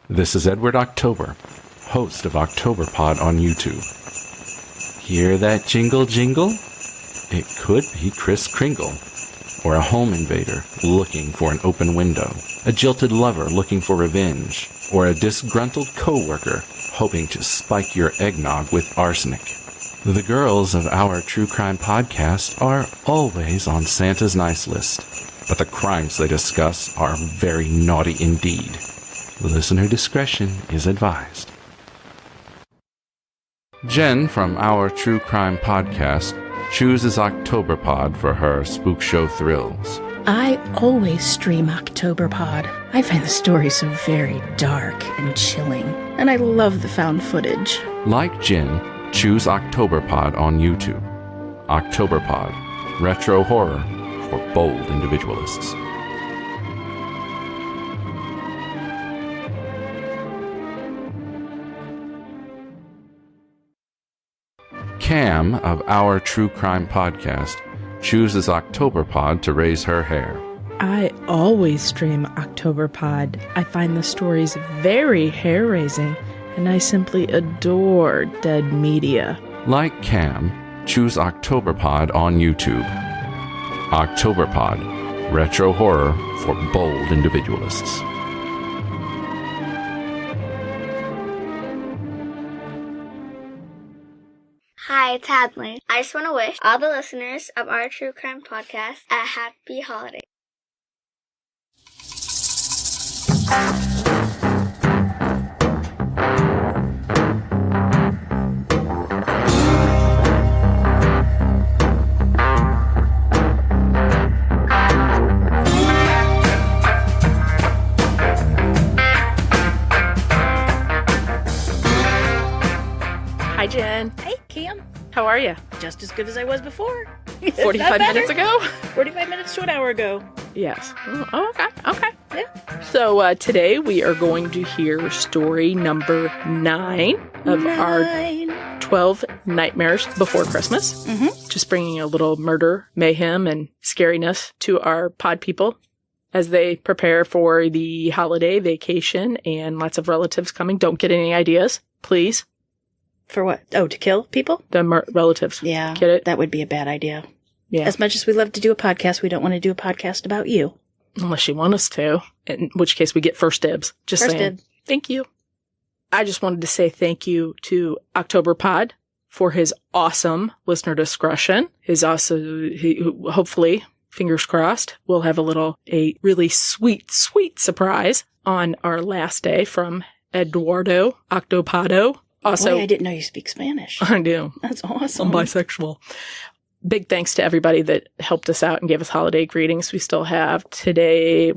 This is Edward October, host of Octoberpod on YouTube. Hear that jingle jingle? It could be Kris Kringle, or a home invader looking for an open window, a jilted lover looking for revenge, or a disgruntled coworker hoping to spike your eggnog with arsenic. The girls of our true crime podcast are always on Santa's nice list, but the crimes they discuss are very naughty indeed. Listener discretion is advised. Jen from our true crime podcast chooses Octoberpod for her spook show thrills. I always stream Octoberpod. I find the story so very dark and chilling, and I love the found footage. Like Jen, choose Octoberpod on YouTube. Octoberpod, retro horror for bold individualists. Cam of our true crime podcast chooses Octoberpod to raise her hair. I always stream Octoberpod. I find the stories very hair-raising, and I simply adore dead media. Like Cam, choose Octoberpod on YouTube. Octoberpod, retro horror for bold individualists. Hi, it's Hadley. I just want to wish all the listeners of our True Crime Podcast a happy holiday. Hi, Jen. Hey, Cam. How are you? Just as good as I was before. 45 minutes ago? 45 minutes to an hour ago. Yes. Oh, okay. Yeah. So today we are going to hear story number 9 of our 12 Nightmares Before Christmas. Mm-hmm. Just bringing a little murder, mayhem, and scariness to our pod people as they prepare for the holiday vacation and lots of relatives coming. Don't get any ideas, please. For what? Oh, to kill people? The relatives. Yeah. Get it? That would be a bad idea. Yeah. As much as we love to do a podcast, we don't want to do a podcast about you. Unless you want us to, in which case we get first dibs. Just First saying. dibs. Thank you. I just wanted to say thank you to Octoberpod for his awesome listener discretion. Hopefully, fingers crossed, we'll have a really sweet surprise on our last day from Eduardo Octopado. Also, Boy, I didn't know you speak Spanish. I do. That's awesome. I'm bisexual. Big thanks to everybody that helped us out and gave us holiday greetings. We still have today,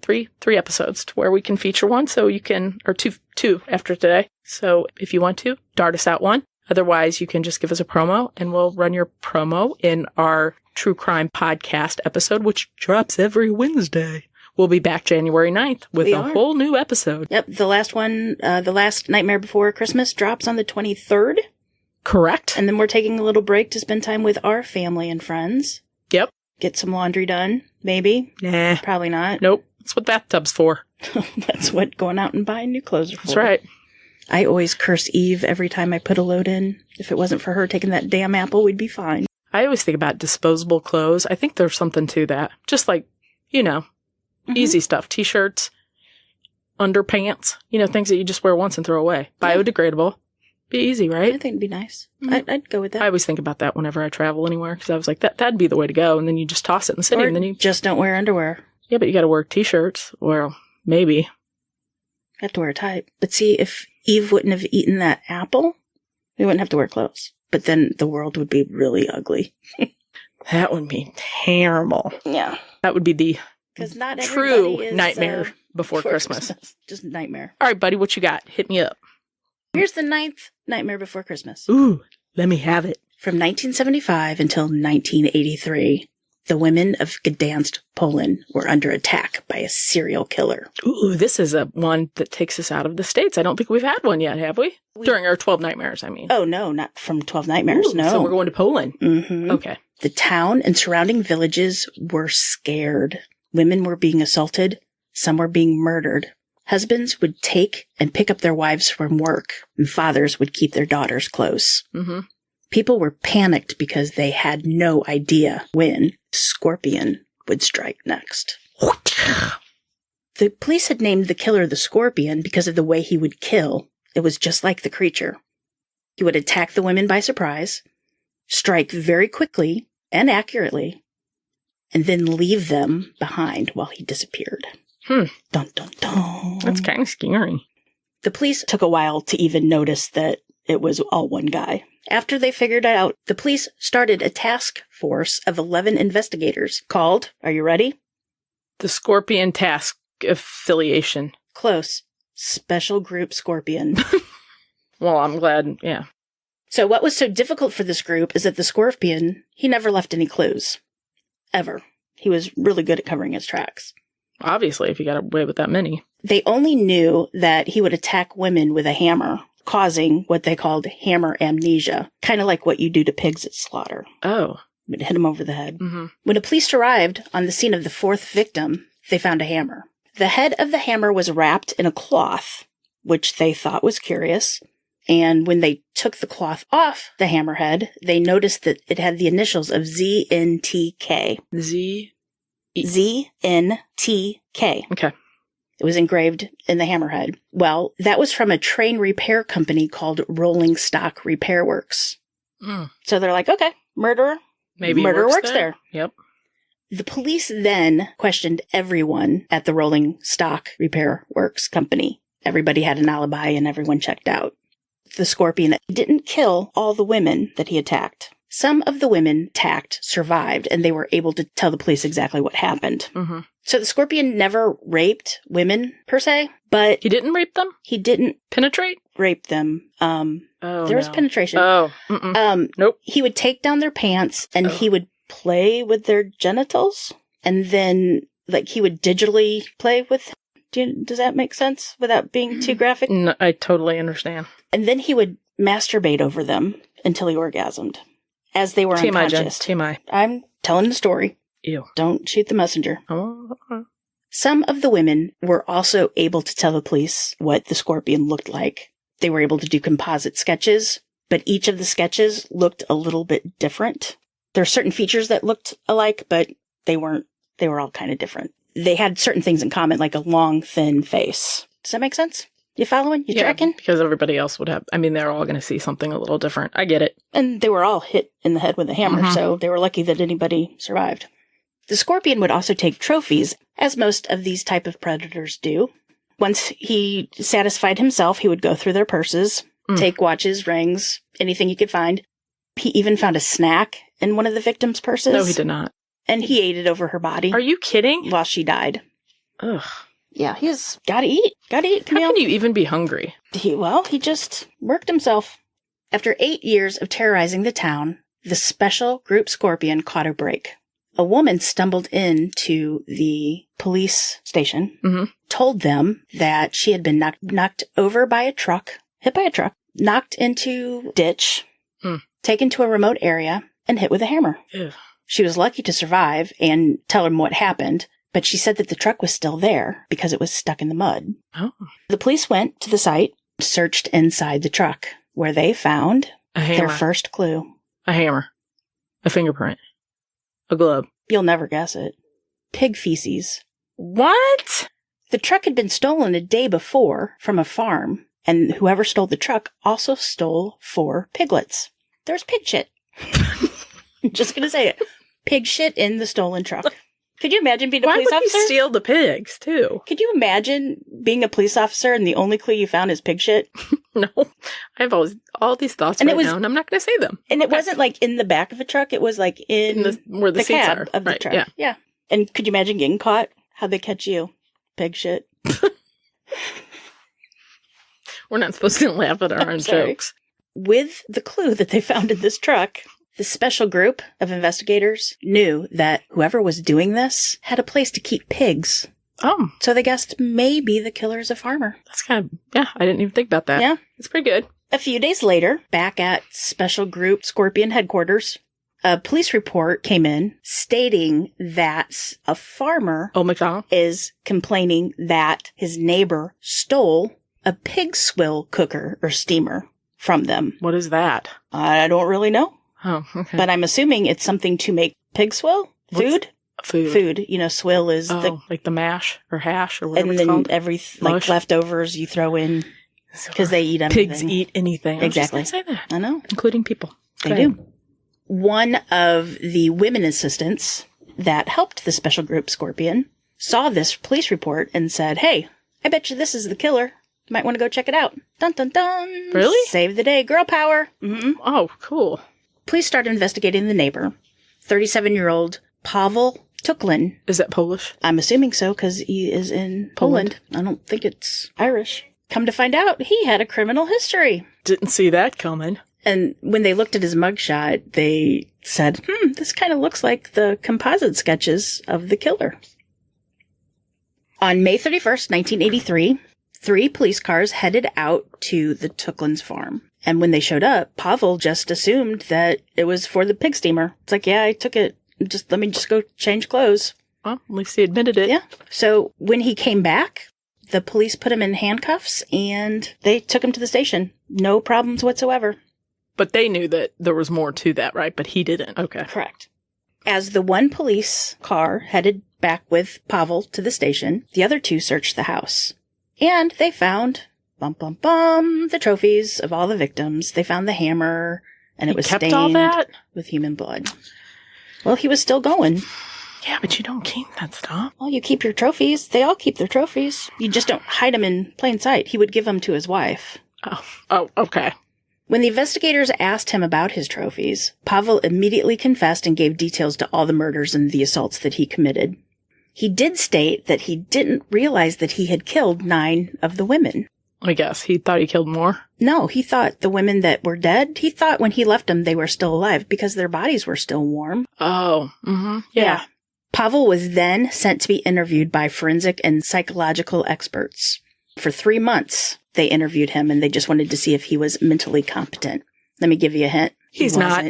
three episodes to where we can feature one. So you can, or two after today. So if you want to, dart us out one. Otherwise, you can just give us a promo and we'll run your promo in our True Crime Podcast episode, which drops every Wednesday. We'll be back January 9th with a whole new episode. Yep, the last one, the last Nightmare Before Christmas drops on the 23rd. Correct. And then we're taking a little break to spend time with our family and friends. Yep. Get some laundry done, maybe. Nah. Probably not. Nope. That's what bathtub's for. That's what going out and buying new clothes are for. That's right. I always curse Eve every time I put a load in. If it wasn't for her taking that damn apple, we'd be fine. I always think about disposable clothes. I think there's something to that. Just like, easy stuff. T-shirts, underpants, things that you just wear once and throw away. Biodegradable. Be easy, right? I think it'd be nice. Mm-hmm. I'd go with that. I always think about that whenever I travel anywhere because I was like, that'd be the way to go. And then you just toss it in the city. Or and then you just don't wear underwear. Yeah, but you got to wear T-shirts. Well, maybe. Have to wear a tie. But see, if Eve wouldn't have eaten that apple, we wouldn't have to wear clothes. But then the world would be really ugly. That would be terrible. Yeah. That would be the not true Nightmare Before Christmas. Just a nightmare. All right, buddy, what you got? Hit me up. Here's the 9th Nightmare Before Christmas. Ooh, let me have it. From 1975 until 1983, the women of Gdansk, Poland were under attack by a serial killer. Ooh, this is a one that takes us out of the States. I don't think we've had one yet, have we? During our 12 Nightmares, I mean. Oh, no, not from 12 Nightmares, no. So we're going to Poland. Mm-hmm. Okay. The town and surrounding villages were scared. Women were being assaulted. Some were being murdered. Husbands would take and pick up their wives from work, and fathers would keep their daughters close. Mm-hmm. People were panicked because they had no idea when Scorpion would strike next. The police had named the killer the Scorpion because of the way he would kill. It was just like the creature. He would attack the women by surprise, strike very quickly and accurately, and then leave them behind while he disappeared. Dun, dun, dun. That's kind of scary. The police took a while to even notice that it was all one guy. After they figured it out, the police started a task force of 11 investigators called, are you ready? The Scorpion Task Affiliation. Close. Special Group Scorpion. Well, I'm glad, yeah. So what was so difficult for this group is that the Scorpion, he never left any clues. Ever. He was really good at covering his tracks. Obviously, if you got away with that many. They only knew that he would attack women with a hammer, causing what they called hammer amnesia, kind of like what you do to pigs at slaughter. Oh. Would hit him over the head. Mm-hmm. When the police arrived on the scene of the fourth victim, they found a hammer. The head of the hammer was wrapped in a cloth, which they thought was curious. And when they took the cloth off the hammerhead, they noticed that it had the initials of ZNTK. ZNTK. Okay. It was engraved in the hammerhead. Well, that was from a train repair company called Rolling Stock Repair Works. Mm. So they're like, okay, murderer. Maybe murderer works there. Yep. The police then questioned everyone at the Rolling Stock Repair Works company. Everybody had an alibi and everyone checked out. The Scorpion didn't kill all the women that he attacked. Some of the women attacked survived, and they were able to tell the police exactly what happened. Mm-hmm. So the Scorpion never raped women, per se, but He didn't rape them? he didn't Penetrate? rape them. There was penetration. Oh. Nope. He would take down their pants, and he would play with their genitals, and then, like, he would digitally play with. Does that make sense without being too graphic? No, I totally understand. And then he would masturbate over them until he orgasmed, as they were TMI, unconscious. Jen. TMI. I'm telling the story. Ew. Don't shoot the messenger. Oh. Some of the women were also able to tell the police what the Scorpion looked like. They were able to do composite sketches, but each of the sketches looked a little bit different. There are certain features that looked alike, but they weren't. They were all kind of different. They had certain things in common, like a long, thin face. Does that make sense? You following? You tracking? Because everybody else would have. I mean, they're all going to see something a little different. I get it. And they were all hit in the head with a hammer, so they were lucky that anybody survived. The Scorpion would also take trophies, as most of these type of predators do. Once he satisfied himself, he would go through their purses, take watches, rings, anything he could find. He even found a snack in one of the victims' purses. No, he did not. And he ate it over her body. Are you kidding? While she died. Ugh. Yeah, he's gotta eat. Gotta eat, Camille. How can you even be hungry? He just worked himself. After 8 years of terrorizing the town, the Special Group Scorpion caught a break. A woman stumbled into the police station, told them that she had been knocked over by a truck, hit by a truck, knocked into ditch, taken to a remote area, and hit with a hammer. Ew. She was lucky to survive and tell him what happened, but she said that the truck was still there because it was stuck in the mud. Oh. The police went to the site, searched inside the truck, where they found A hammer. their first clue. A hammer. A fingerprint. A glove. You'll never guess it. Pig feces. What? The truck had been stolen a day before from a farm, and whoever stole the truck also stole 4 piglets. There's pig shit. I'm just going to say it. Pig shit in the stolen truck. Could you imagine being a police Why would officer? you steal the pigs, too? Could you imagine being a police officer and the only clue you found is pig shit? No. I have all these thoughts And right it was- now, and I'm not going to say them. And it wasn't like in the back of a truck. It was like in where the seats cab are. of the Right, truck. Yeah. And could you imagine getting caught? How'd they catch you? Pig shit. We're not supposed to laugh at our own sorry. jokes. With the clue that they found in this truck, the special group of investigators knew that whoever was doing this had a place to keep pigs. Oh, So they guessed maybe the killer's a farmer. that's kind of, I didn't even think about that. Yeah. It's pretty good. A few days later, back at Special Group Scorpion headquarters, A police report came in stating that a farmer McDonald? is complaining that his neighbor stole a pig swill cooker or steamer from them. What is that? I don't really know, Oh, okay. but I'm assuming it's something to make pig swill? Food? Food. You know, swill is like the mash or hash or whatever and it's then called. like leftovers you throw in because they eat everything. Pigs eat anything. Exactly. I was just gonna say that. I know. Including people. They do. One of the women assistants that helped the special group Scorpion saw this police report and said, "Hey, I bet you this is the killer. You might want to go check it out." Dun, dun, dun. Really? Save the day. Girl power. Mm-hmm. Oh, cool. Police started investigating the neighbor, 37-year-old Pavel Tuklin. Is that Polish? I'm assuming so because he is in Poland. I don't think it's Irish. Come to find out, he had a criminal history. Didn't see that coming. And when they looked at his mugshot, they said, this kind of looks like the composite sketches of the killer. On May 31st, 1983, 3 police cars headed out to the Tuklin's farm. And when they showed up, Pavel just assumed that it was for the pig steamer. It's like, yeah, I took it. Let me go change clothes. Well, at least he admitted it. Yeah. So when he came back, the police put him in handcuffs and they took him to the station. No problems whatsoever. But they knew that there was more to that, right? But he didn't. Okay. Correct. As the one police car headed back with Pavel to the station, the other 2 searched the house. And they found, the trophies of all the victims. They found the hammer, and it was kept stained all that? with human blood. Well, he was still going. Yeah, but you don't keep that stuff. Well, you keep your trophies. They all keep their trophies. You just don't hide them in plain sight. He would give them to his wife. Oh, okay. When the investigators asked him about his trophies, Pavel immediately confessed and gave details to all the murders and the assaults that he committed. He did state that he didn't realize that he had killed 9 of the women. I guess. He thought he killed more? No, he thought the women that were dead, he thought when he left them they were still alive because their bodies were still warm. Oh, mm-hmm. Yeah. Pavel was then sent to be interviewed by forensic and psychological experts. For 3 months, they interviewed him and they just wanted to see if he was mentally competent. Let me give you a hint. He's not.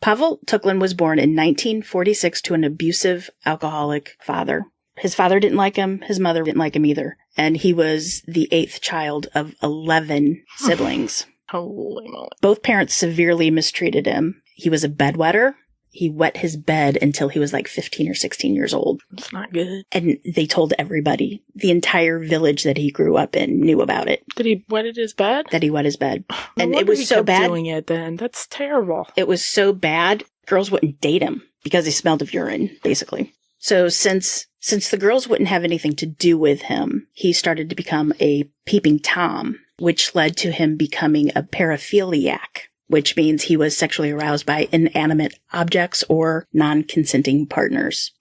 Pavel Tuklin was born in 1946 to an abusive, alcoholic father. His father didn't like him. His mother didn't like him either. And he was the 8th child of 11 siblings. Holy moly. Both parents severely mistreated him. He was a bedwetter. He wet his bed until he was like 15 or 16 years old. It's not good. And they told everybody. The entire village that he grew up in knew about it. Did he wet his bed? That he wet his bed. No And it wonder was he so kept bad. doing it then. That's terrible. It was so bad, girls wouldn't date him because he smelled of urine, basically. So since the girls wouldn't have anything to do with him, he started to become a peeping Tom, which led to him becoming a paraphiliac, which means he was sexually aroused by inanimate objects or non-consenting partners.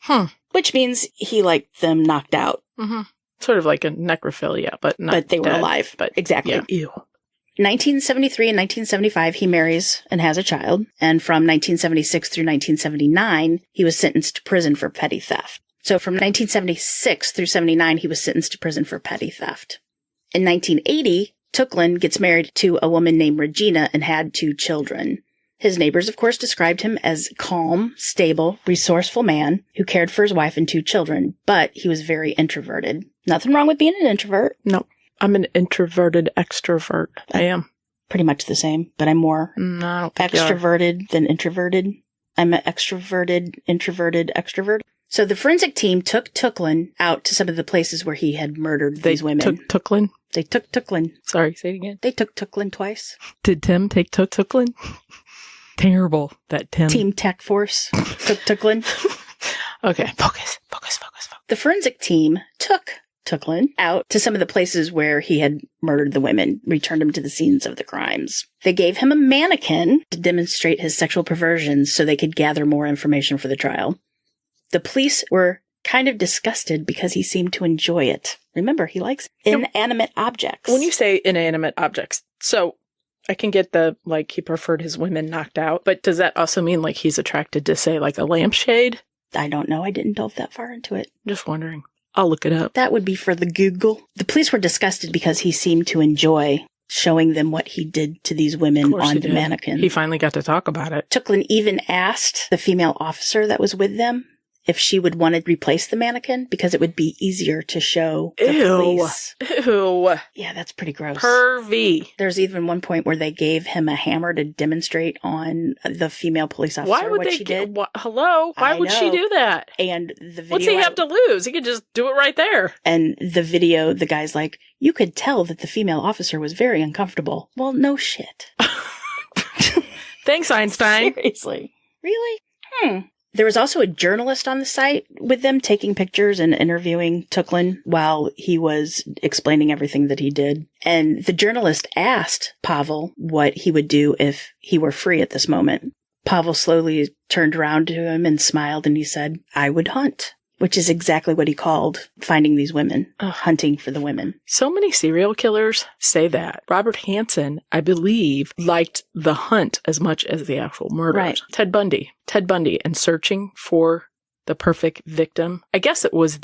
Which means he liked them knocked out. Mm-hmm. Sort of like a necrophilia, but not But they were dead, alive. But exactly. Yeah. Ew. 1973 and 1975, he marries and has a child. And from 1976 through 1979, he was sentenced to prison for petty theft. So from 1976 through 79, he was sentenced to prison for petty theft. In 1980, Tuklin gets married to a woman named Regina and had 2 children. His neighbors, of course, described him as calm, stable, resourceful man who cared for his wife and 2 children, but he was very introverted. Nothing wrong with being an introvert. No. I'm an introverted extrovert. I am. Pretty much the same, but I'm more No, I don't think you are. extroverted than introverted. I'm an extroverted, introverted, extrovert. So the forensic team took Tuklin out to some of the places where he had murdered these women. Tuklin? They took Tuklin. Sorry, say it again. They took Tuklin twice. Did Tim take Tuklin? Terrible, that Tim. Team Tech Force took Tuklin. Okay, focus. The forensic team took Tuklin out to some of the places where he had murdered the women, returned him to the scenes of the crimes. They gave him a mannequin to demonstrate his sexual perversions so they could gather more information for the trial. The police were kind of disgusted because he seemed to enjoy it. Remember, he likes inanimate objects. When you say inanimate objects, so I can get he preferred his women knocked out, but does that also mean he's attracted to, say, a lampshade? I don't know. I didn't delve that far into it. Just wondering. I'll look it up. That would be for the Google. The police were disgusted because he seemed to enjoy showing them what he did to these women on the mannequin. He finally got to talk about it. Tucklin even asked the female officer that was with them if she would want to replace the mannequin because it would be easier to show the police. Ew. Yeah, that's pretty gross. Pervy. There's even one point where they gave him a hammer to demonstrate on the female police officer what she did. Hello? Why would she do that? And the video... What's he have to lose? He could just do it right there. And the video, the guy's like, you could tell that the female officer was very uncomfortable. Well, no shit. Thanks, Einstein. Seriously. Really? There was also a journalist on the site with them taking pictures and interviewing Tucklin while he was explaining everything that he did. And the journalist asked Pavel what he would do if he were free at this moment. Pavel slowly turned around to him and smiled and he said, I would hunt, which is exactly what he called finding these women, hunting for the women. So many serial killers say that. Robert Hansen, I believe, liked the hunt as much as the actual murders. Right. Ted Bundy, and searching for the perfect victim. I guess it was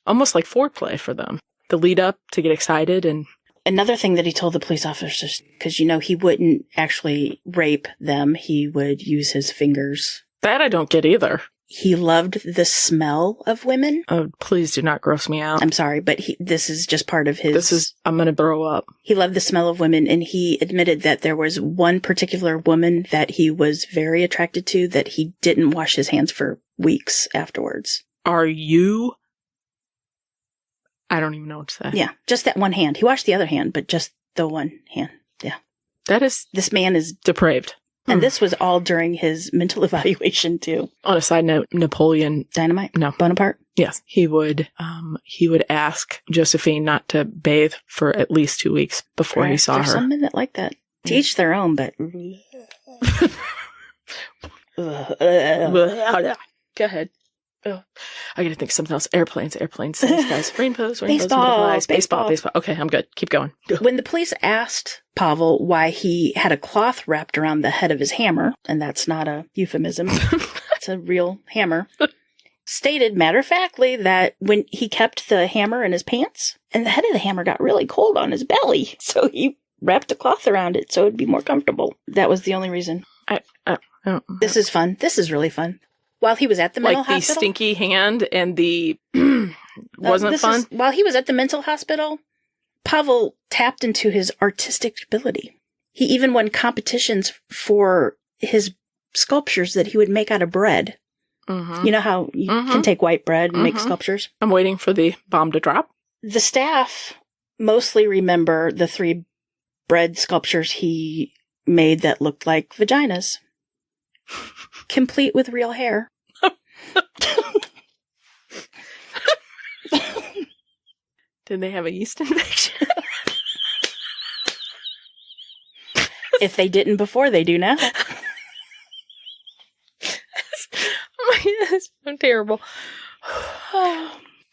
almost like foreplay for them. The lead up to get excited. And another thing that he told the police officers, because, he wouldn't actually rape them. He would use his fingers. That I don't get either. He loved the smell of women. Oh, please do not gross me out. I'm sorry, but this is just part of his... I'm going to throw up. He loved the smell of women, and he admitted that there was one particular woman that he was very attracted to that he didn't wash his hands for weeks afterwards. Are you... I don't even know what to say. Yeah, just that one hand. He washed the other hand, but just the one hand. Yeah. That is... This man is... depraved. And this was all during his mental evaluation, too. On a side note, Napoleon... Dynamite? No. Bonaparte? Yes. He would ask Josephine not to bathe for at least 2 weeks before he saw her. There's some men that like that. To each their own, but... Go ahead. Oh, I gotta think of something else. Airplanes, skies, rainbows, butterflies, baseball. Okay, I'm good. Keep going. When the police asked Pavel why he had a cloth wrapped around the head of his hammer, and that's not a euphemism, it's a real hammer, stated matter-of-factly that when he kept the hammer in his pants, and the head of the hammer got really cold on his belly, so he wrapped a cloth around it so it'd be more comfortable. That was the only reason. This is fun. This is really fun. While he was at the mental hospital... Like the stinky hand and the... wasn't fun? While he was at the mental hospital, Pavel tapped into his artistic ability. He even won competitions for his sculptures that he would make out of bread. Mm-hmm. You know how you can take white bread and make sculptures? I'm waiting for the bomb to drop. The staff mostly remember the 3 bread sculptures he made that looked like vaginas. Complete with real hair. Did they have a yeast infection? If they didn't before, they do now. I'm terrible.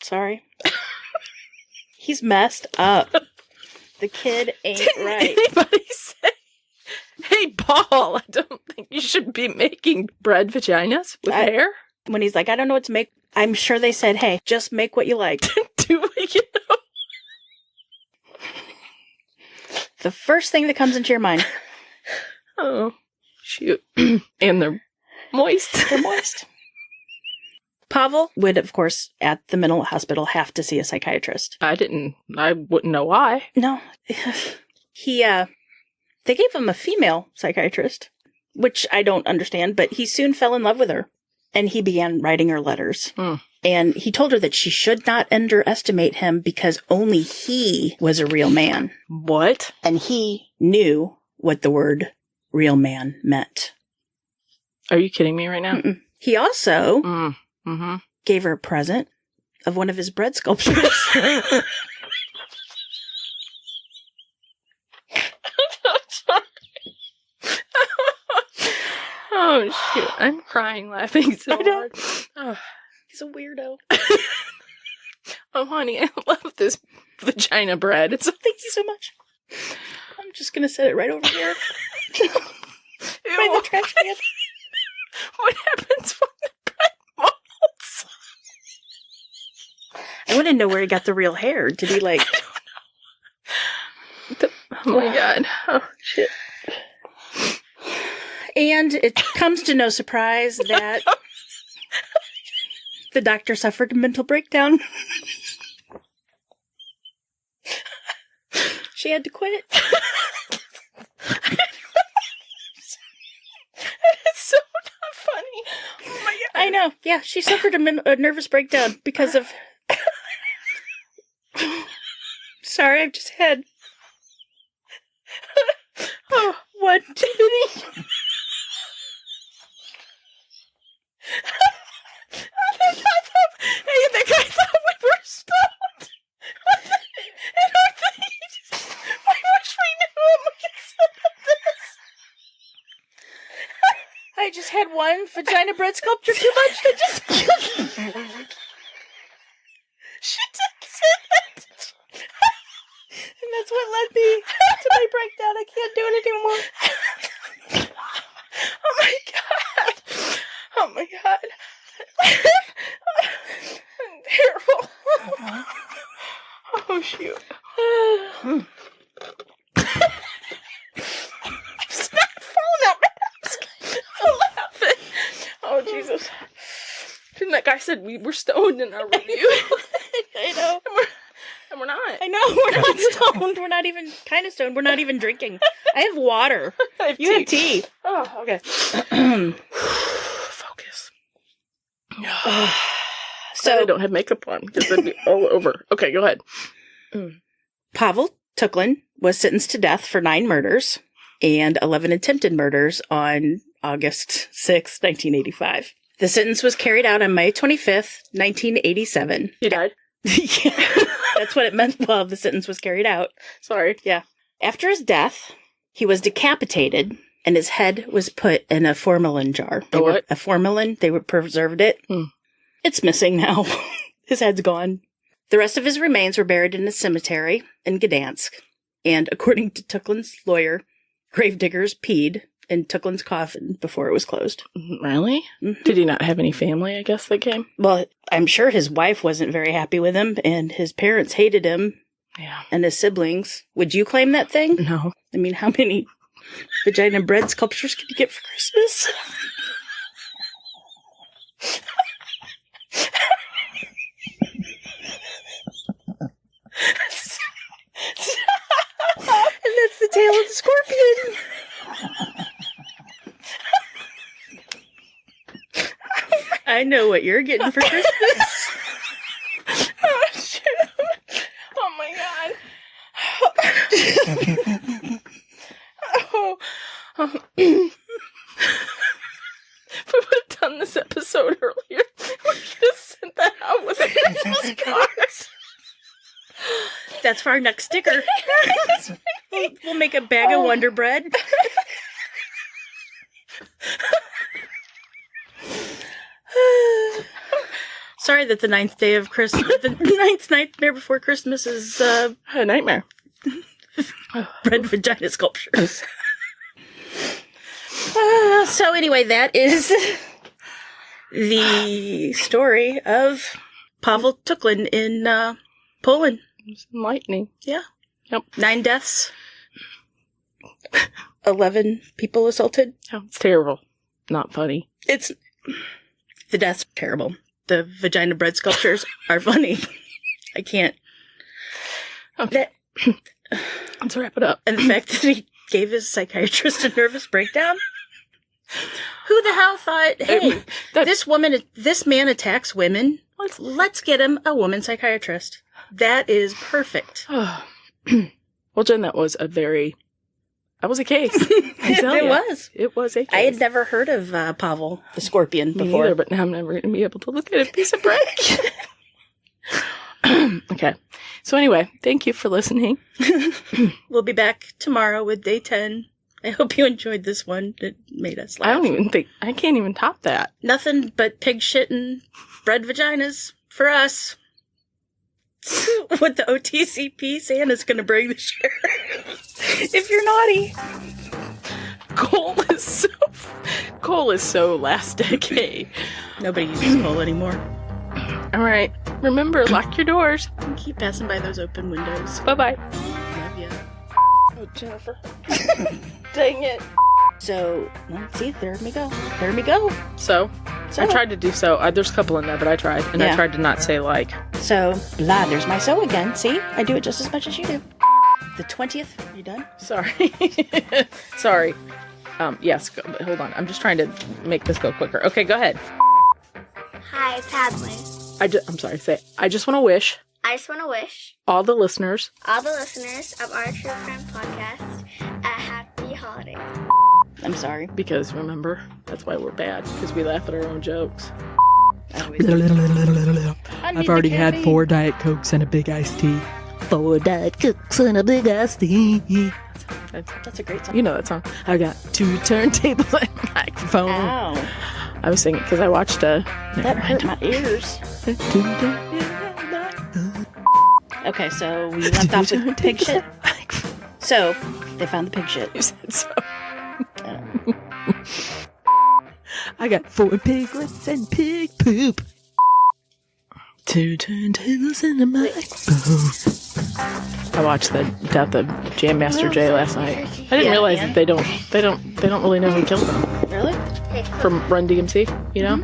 Sorry. He's messed up. The kid ain't right. Anybody say, hey, Paul, I don't think you should be making bread vaginas with hair? When he's like, I don't know what to make, I'm sure they said, hey, just make what you like. Do what you know. The first thing that comes into your mind. Oh, shoot. And they're moist. They're moist. Pavel would, of course, at the mental hospital have to see a psychiatrist. I wouldn't know why. No. They gave him a female psychiatrist, which I don't understand, but he soon fell in love with her. And he began writing her letters. And he told her that she should not underestimate him because only he was a real man. What? And he knew what the word real man meant. Are you kidding me right now? Mm-mm. He also gave her a present of one of his bread sculptures. Oh, shoot. I'm crying laughing so hard. Oh. He's a weirdo. Oh, honey, I love this vagina bread. Thank you so much. I'm just going to set it right over here. Right in the trash can. What happens when the bread molds? I want to know where he got the real hair. Did he, like... Oh my God. Oh, shit. And it comes to no surprise that the doctor suffered a mental breakdown. She had to quit. It's so not funny. Oh my God. I know. Yeah, she suffered a nervous breakdown because of... Sorry, I've just had... one too many. Hey, the guy thought we were stoned. I wish we knew him. We could set up this. I just had one vagina bread sculpture too much. I just... She did say it. And that's what led me to my breakdown. I can't do it anymore. Oh my God. Oh my God. Terrible. Oh shoot. I'm falling out my mask. I'm laughing. Oh Jesus. And that guy said we were stoned in our review. I know. And we're not. I know. We're not stoned. We're not even kind of stoned. We're not even drinking. I have water. You have tea. Oh, okay. Focus. So I don't have makeup on because it'd be all over. Okay, go ahead. Pavel Tuklin was sentenced to death for 9 murders and 11 attempted murders on August 6, 1985. The sentence was carried out on May 25th, 1987. He died? Yeah, that's what it meant. Well, the sentence was carried out. Sorry. Yeah. After his death, he was decapitated and his head was put in a formalin jar. A formalin. They preserved it. It's missing now. His head's gone. The rest of his remains were buried in a cemetery in Gdansk. And according to Tuklin's lawyer, gravediggers peed in Tuklin's coffin before it was closed. Really? Mm-hmm. Did he not have any family, I guess, that came? Well, I'm sure his wife wasn't very happy with him, and his parents hated him. Yeah. And his siblings. Would you claim that thing? No. I mean, how many vagina bread sculptures could you get for Christmas? And that's the tail of the scorpion. I know what you're getting for Christmas. Oh, shit. Oh, my God. If we would have done this episode earlier, we could have sent that out with a Christmas card. That's for our next sticker. We'll make a bag of Wonder Bread. Sorry that the ninth day of Christmas, the ninth nightmare before Christmas is A nightmare. bread vagina sculptures. So anyway, that is the story of Pavel Tuklin in Poland. It's enlightening. Yeah. Yep. 9 deaths. 11 people assaulted. Oh, it's terrible. Not funny. The deaths are terrible. The vagina bread sculptures are funny. I can't. Okay. Let's wrap it up. And the fact that he gave his psychiatrist a nervous breakdown. Who the hell thought, hey, this man attacks women. Let's get him a woman psychiatrist. That is perfect. Well, Jen, that was a case. It was a case. I had never heard of Pavel the Scorpion Me before. neither, but now I'm never going to be able to look at a piece of bread. Okay. So anyway, thank you for listening. We'll be back tomorrow with day 10. I hope you enjoyed this one. It made us laugh. I can't even top that. Nothing but pig shit and bread vaginas for us. With the OTCP, Santa's going to bring the share. If you're naughty. Coal is so last decade. Nobody uses coal anymore. All right. Remember, lock your doors. Keep passing by those open windows. Bye-bye. Love ya. Oh, Jennifer. Dang it. So, see, there we go. There we go. So, I tried to do so. There's a couple in there, but I tried. And I tried to not say like. So, blah, there's my so again. See? I do it just as much as you do. The 20th. You done? Sorry. Sorry. Yes, hold on. I'm just trying to make this go quicker. Okay, go ahead. Hi, it's Hadley. I'm sorry, say it. I just want to wish I just want to wish all the listeners of our True Crime Podcast a happy holiday. I'm sorry. because remember, that's why we're bad, because we laugh at our own jokes. I've already had 4 Diet Cokes and a big iced tea. 4 Diet Cokes and a big iced tea. That's a great song. You know that song. I got 2 turntables and a microphone. Ow. I was singing because I watched That hurt my ears. Okay, so we left off with pig shit. So, they found the pig shit. You said so. I got 4 piglets and pig poop. 2 turntables and a microphone. I watched the death of Jam Master Jay last night. I didn't realize that they don't really know who killed him. Really? From Run DMC, you know?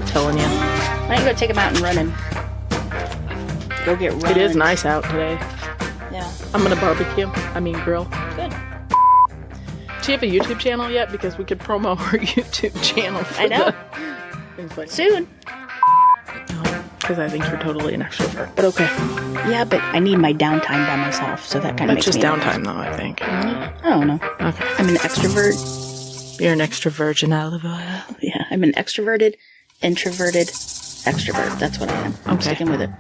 Telling you. Why don't you go take him out and run him? Go get run. It is nice out today. Yeah. I'm gonna barbecue. Grill. Good. Do you have a YouTube channel yet? Because we could promo our YouTube channel. I know. Soon. Because I think you're totally an extrovert. But okay. Yeah, but I need my downtime by myself, so that kind of That's makes just me downtime, though, I think. I don't know. Okay. I'm an extrovert. You're an extroversion olive oil. Yeah, I'm an extroverted, introverted extrovert. That's what I am. I'm Okay. sticking with it.